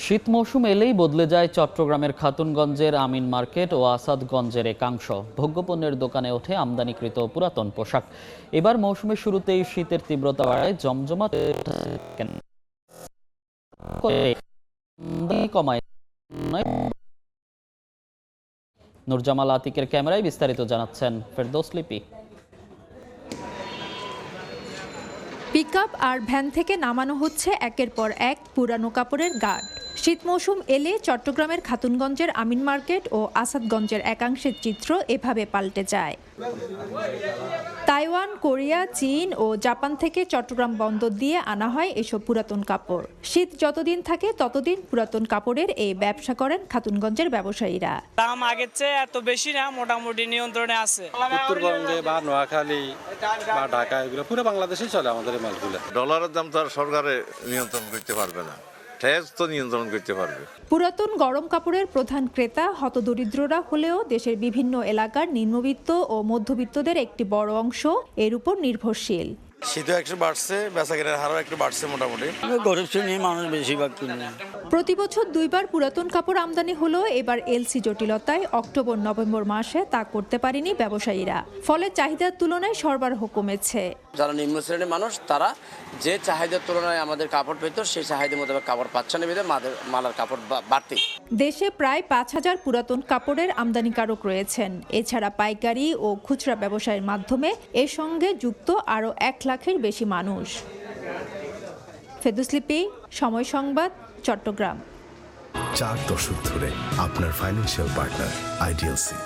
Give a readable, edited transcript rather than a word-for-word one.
শীত মৌসুম এলেই বদলে যায় চট্টগ্রামের খাতুনগঞ্জের আমিন মার্কেট ও আসাদগঞ্জের একাংশ। ভোগ্যপণ্যের দোকানে ওঠে আমদানিকৃত পুরাতন পোশাক। এবার মৌসুমের শুরুতেই শীতের তীব্রতা বাড়ায় জমজমাট কমায়। নুরজামাল আতিকের ক্যামেরায় বিস্তারিত জানাচ্ছেন ফেরদৌস লিপি। পিকআপ আর ভ্যান থেকে নামানো হচ্ছে একের পর এক পুরানো কাপড়ের গার্ড। শীত মৌসুম এলে চট্টগ্রামের খাতুনগঞ্জের আমিন মার্কেট ও আসাদগঞ্জের একাংশের চিত্র এভাবে পাল্টে যায়। তাইওয়ান, কোরিয়া, চীন ও জাপান থেকে চট্টগ্রাম বন্দর দিয়ে আনা হয় এসব পুরাতন কাপড়। শীত যতদিন থাকে ততদিন পুরাতন কাপড়ের এই ব্যবসা করেন খাতুনগঞ্জের ব্যবসায়ীরা। দাম আগের চেয়ে এত বেশি না, মোটামুটি নিয়ন্ত্রণে আছে। উত্তরবঙ্গে বা নোয়াখালী বা ঢাকা এগুলো পুরো বাংলাদেশেই চলে আমাদের এই মালগুলো। ডলারের দাম তো আর সরকারে নিয়ন্ত্রণ করতে পারবে না, ট্যাক্স তো নিয়ন্ত্রণ করতে পারবে। পুরাতন গরম কাপড়ের প্রধান ক্রেতা হতদরিদ্ররা হলেও দেশের বিভিন্ন এলাকার নিম্নবিত্ত ও মধ্যবিত্তদের একটি বড় অংশ এর উপর নির্ভরশীল। শীতও একটু বাড়ছে, বেচাকেনার হারও একটু বাড়ছে মোটামুটি। গরিব শ্রেণীর মানুষ বেশিরভাগ কিনে। প্রতি বছর দুইবার পুরাতন কাপড় আমদানি হলেও এবার এলসি জটিলতায় অক্টোবর-নভেম্বর মাসে তা করতে পারেনি ব্যবসায়ীরা। ফলে চাহিদার তুলনায় সরবরাহ কমেছে। যারা নিম্ন শ্রেণীর মানুষ তারা যে চাহিদার তুলনায় আমাদের কাপড় পেত সেই চাহিদার মধ্যে কাপড় পাচ্ছে না, বেঁধে মালার কাপড় বাড়তি। দেশে প্রায় ৫,০০০ পুরাতন কাপড়ের আমদানিকারক রয়েছেন। এছাড়া পাইকারি ও খুচরা ব্যবসায়ের মাধ্যমে এর সঙ্গে যুক্ত আরও ১ লাখের বেশি মানুষ। ফেরদৌস লিপি, সময় সংবাদ, চট্টগ্রাম। 4 দশক ধরে আপনার ফাইন্যান্সিয়াল পার্টনার আইডিএলসি।